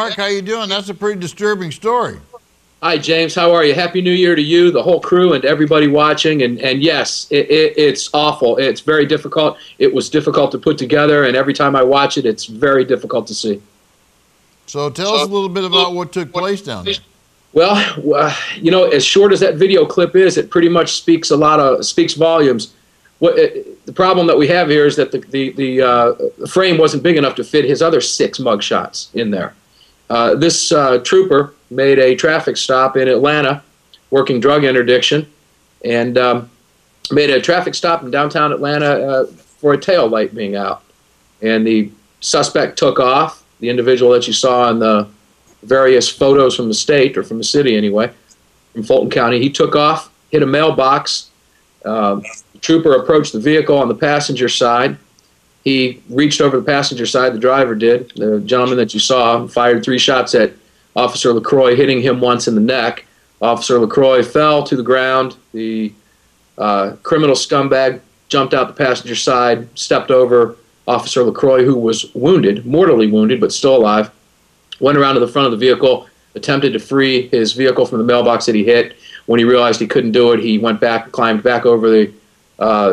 Mark. How you doing? That's a pretty disturbing story. Hi, James. How are you? Happy New Year to you, the whole crew, and to everybody watching. And yes, it's awful. It's very difficult. It was difficult to put together, and every time I watch it, it's very difficult to see. So tell us a little bit about what took place down there. Well, you know, as short as that video clip is, it pretty much speaks volumes. The problem that we have here is that the frame wasn't big enough to fit his other 6 mugshots in there. This trooper made a traffic stop in Atlanta, working drug interdiction, and made a traffic stop in downtown Atlanta for a tail light being out. And the suspect took off, the individual that you saw in the various photos from the state, or from the city anyway, from Fulton County. He took off, hit a mailbox. The trooper approached the vehicle on the passenger side. He reached over the passenger side, the driver did, the gentleman that you saw, fired 3 shots at Officer LaCroix, hitting him once in the neck. Officer LaCroix fell to the ground. The criminal scumbag jumped out the passenger side, stepped over Officer LaCroix, who was wounded, mortally wounded, but still alive, went around to the front of the vehicle, attempted to free his vehicle from the mailbox that he hit. When he realized he couldn't do it, he went back, climbed back over the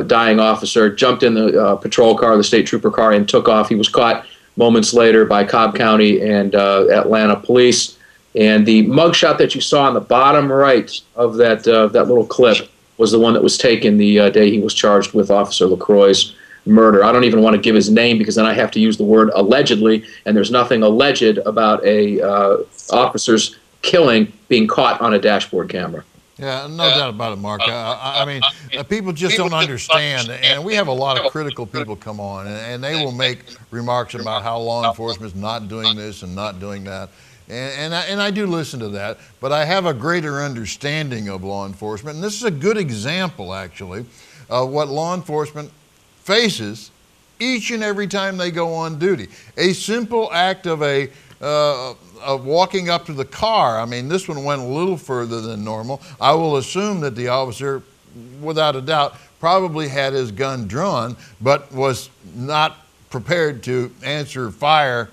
dying officer, jumped in the patrol car, the state trooper car, and took off. He was caught moments later by Cobb County and Atlanta police. And the mugshot that you saw on the bottom right of that little clip was the one that was taken the day he was charged with Officer LaCroix's murder. I don't even want to give his name because then I have to use the word allegedly, and there's nothing alleged about a officer's killing being caught on a dashboard camera. Yeah, no doubt about it, Mark. I mean, people just don't understand, and we have a lot of critical people come on, and they will make remarks about how law enforcement is not doing this and not doing that. And I do listen to that, but I have a greater understanding of law enforcement, and this is a good example, actually, of what law enforcement faces each and every time they go on duty. A simple act of of walking up to the car. I mean, this one went a little further than normal. I will assume that the officer, without a doubt, probably had his gun drawn, but was not prepared to answer fire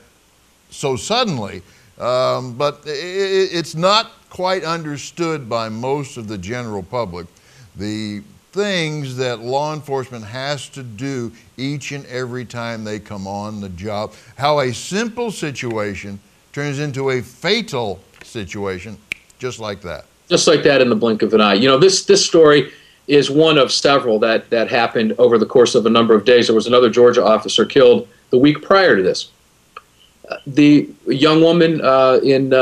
so suddenly. But it's not quite understood by most of the general public, the things that law enforcement has to do each and every time they come on the job, how a simple situation turns into a fatal situation just like that. Just like that in the blink of an eye. You know, this story is one of several that happened over the course of a number of days. There was another Georgia officer killed the week prior to this. The young woman in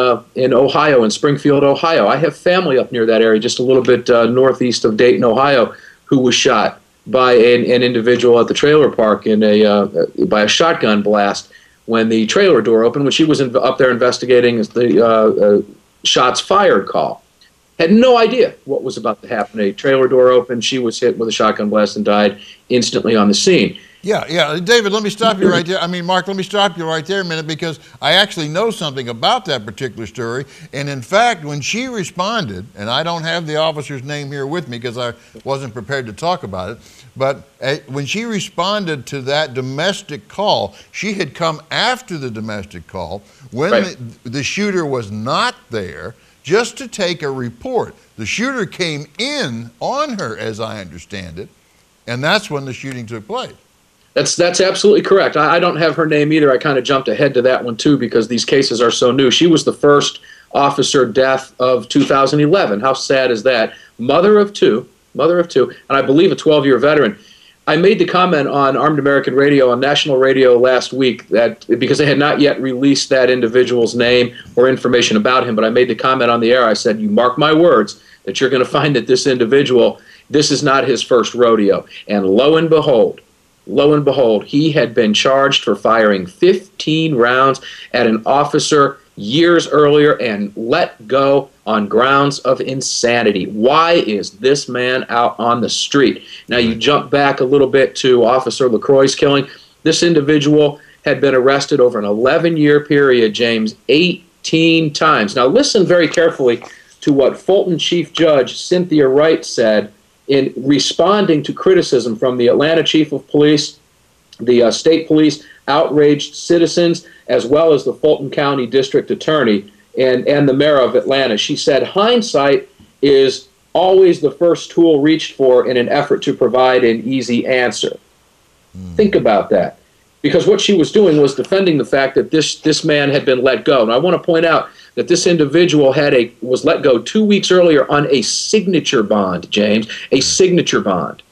Ohio, in Springfield, Ohio. I have family up near that area, just a little bit northeast of Dayton, Ohio, who was shot by an individual at the trailer park in by a shotgun blast when the trailer door opened, when she was up there investigating the shots fired call. Had no idea what was about to happen. A trailer door opened, she was hit with a shotgun blast and died instantly on the scene. Yeah. David, let me stop you right there. I mean, Mark, let me stop you right there a minute, because I actually know something about that particular story. And in fact, when she responded, and I don't have the officer's name here with me because I wasn't prepared to talk about it, but when she responded to that domestic call, she had come after the domestic call when Right. the shooter was not there, just to take a report. The shooter came in on her, as I understand it, and that's when the shooting took place. That's absolutely correct. I don't have her name either. I kind of jumped ahead to that one too because these cases are so new. She was the first officer death of 2011. How sad is that? Mother of two, and I believe a 12-year veteran. I made the comment on Armed American Radio, on national radio last week, that because they had not yet released that individual's name or information about him, but I made the comment on the air. I said, you mark my words that you're going to find that this individual, this is not his first rodeo. And lo and behold, he had been charged for firing 15 rounds at an officer years earlier and let go on grounds of insanity. Why is this man out on the street? Now, you jump back a little bit to Officer LaCroix's killing. This individual had been arrested over an 11-year period, James, 18 times. Now, listen very carefully to what Fulton Chief Judge Cynthia Wright said in responding to criticism from the Atlanta Chief of Police, the state police, outraged citizens, as well as the Fulton County District Attorney and the mayor of Atlanta. She said, hindsight is always the first tool reached for in an effort to provide an easy answer. Think about that. Because what she was doing was defending the fact that this man had been let go. And I want to point out that this individual was let go 2 weeks earlier on a signature bond, James, a signature bond.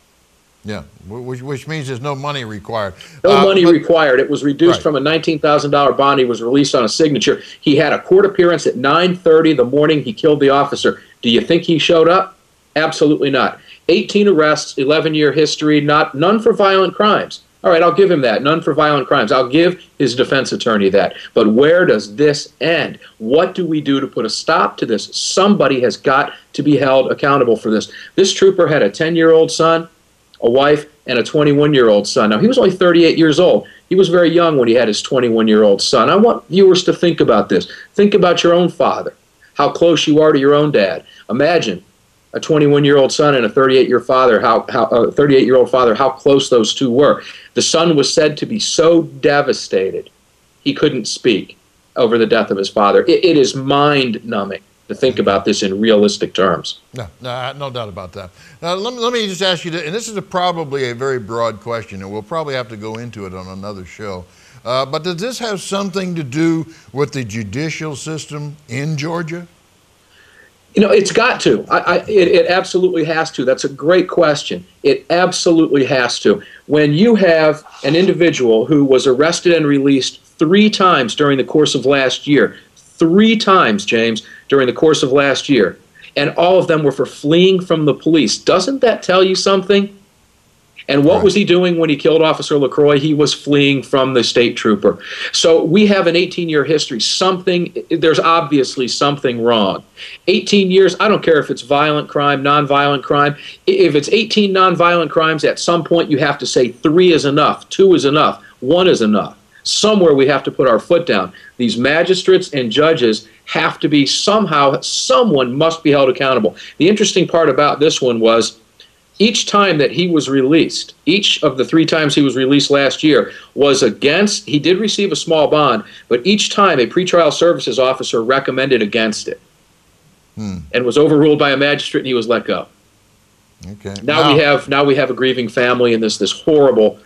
Yeah, which means there's no money required. No money required. It was reduced from a $19,000 bond. He was released on a signature. He had a court appearance at 9:30 the morning he killed the officer. Do you think he showed up? Absolutely not. 18 arrests, 11-year history, none for violent crimes. All right, I'll give him that. None for violent crimes. I'll give his defense attorney that. But where does this end? What do we do to put a stop to this? Somebody has got to be held accountable for this. This trooper had a 10-year-old son, a wife, and a 21-year-old son. Now, he was only 38 years old. He was very young when he had his 21-year-old son. I want viewers to think about this. Think about your own father, how close you are to your own dad. Imagine a 21-year-old son and a 38-year-old father, how close those two were. The son was said to be so devastated he couldn't speak over the death of his father. It is mind-numbing to think about this in realistic terms. No doubt about that. Now, let me just ask you, and this is probably a very broad question, and we'll probably have to go into it on another show. But does this have something to do with the judicial system in Georgia? You know, it's got to. It absolutely has to. That's a great question. It absolutely has to. When you have an individual who was arrested and released 3 times during the course of last year, 3 times, James, during the course of last year, and all of them were for fleeing from the police, doesn't that tell you something? And what was he doing when he killed Officer LaCroix? He was fleeing from the state trooper. So we have an 18-year history. There's obviously something wrong. 18 years, I don't care if it's violent crime, nonviolent crime. If it's 18 nonviolent crimes, at some point you have to say 3 is enough, 2 is enough, 1 is enough. Somewhere we have to put our foot down. These magistrates and judges have to be someone must be held accountable. The interesting part about this one was, each time that he was released, each of the 3 times he was released last year was against, he did receive a small bond, but each time a pretrial services officer recommended against it and was overruled by a magistrate, and he was let go. Okay. Now we have a grieving family, and this horrible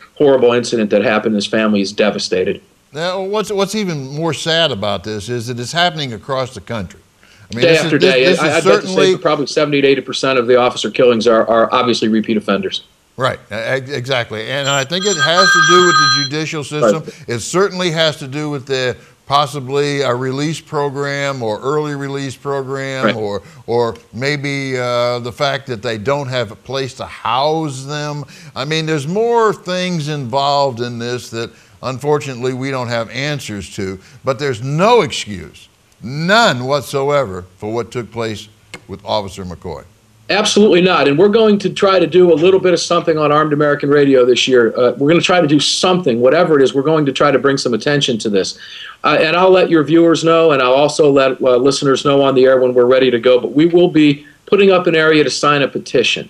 incident that happened. This family is devastated. Now, what's even more sad about this is that it's happening across the country. I mean, day after day. I'd bet to say probably 70 to 80% of the officer killings are obviously repeat offenders. Right, exactly. And I think it has to do with the judicial system. Right. It certainly has to do with the possibly a release program or early release program, right, or maybe the fact that they don't have a place to house them. I mean, there's more things involved in this that unfortunately we don't have answers to, but there's no excuse, none whatsoever, for what took place with Officer McCoy. Absolutely not. And we're going to try to do a little bit of something on Armed American Radio this year. We're going to try to do something, whatever it is. We're going to try to bring some attention to this. And I'll let your viewers know, and I'll also let listeners know on the air when we're ready to go. But we will be putting up an area to sign a petition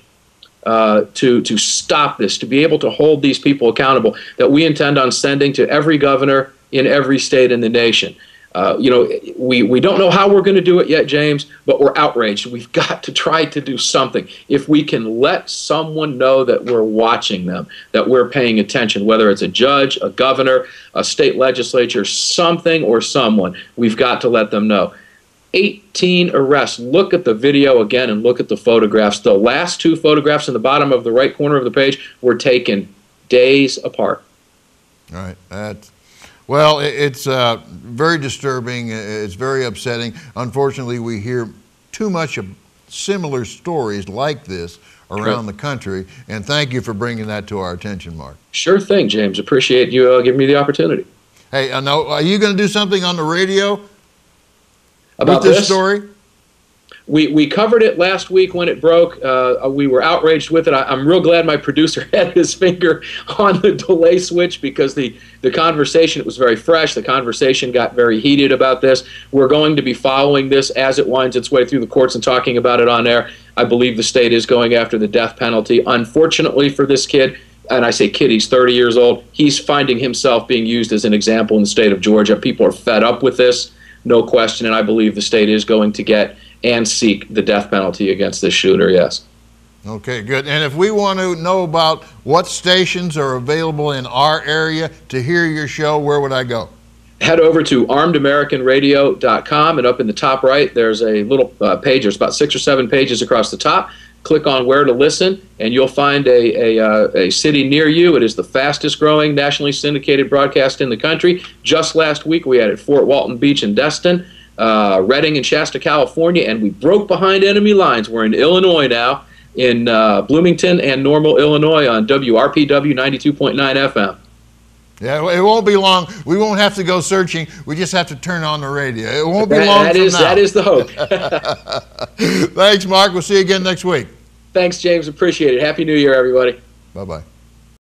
to stop this, to be able to hold these people accountable, that we intend on sending to every governor in every state in the nation. You know, we don't know how we're going to do it yet, James, but we're outraged. We've got to try to do something. If we can let someone know that we're watching them, that we're paying attention, whether it's a judge, a governor, a state legislature, something or someone, we've got to let them know. 18 arrests. Look at the video again and look at the photographs. The last 2 photographs in the bottom of the right corner of the page were taken days apart. All right. Well, it's very disturbing. It's very upsetting. Unfortunately, we hear too much of similar stories like this around the country. And thank you for bringing that to our attention, Mark. Sure thing, James. Appreciate you giving me the opportunity. Hey, now, are you going to do something on the radio about with this story? We covered it last week when it broke. We were outraged with it. I'm real glad my producer had his finger on the delay switch, because the conversation, it was very fresh. The conversation got very heated about this. We're going to be following this as it winds its way through the courts and talking about it on air. I believe the state is going after the death penalty. Unfortunately for this kid, and I say kid, he's 30 years old. He's finding himself being used as an example in the state of Georgia. People are fed up with this, no question, and I believe the state is going to get and seek the death penalty against this shooter, yes. Okay, good. And if we want to know about what stations are available in our area to hear your show, where would I go? Head over to armedamericanradio.com, and up in the top right, there's a little page. There's about 6 or 7 pages across the top. Click on where to listen, and you'll find a city near you. It is the fastest growing nationally syndicated broadcast in the country. Just last week, we had at Fort Walton Beach and Destin, Redding and Shasta, California, and we broke behind enemy lines. We're in Illinois now, in Bloomington and Normal, Illinois, on WRPW 92.9 FM. Yeah, it won't be long. We won't have to go searching. We just have to turn on the radio. It won't be long from now. That is the hope. Thanks, Mark. We'll see you again next week. Thanks, James. Appreciate it. Happy New Year, everybody. Bye-bye.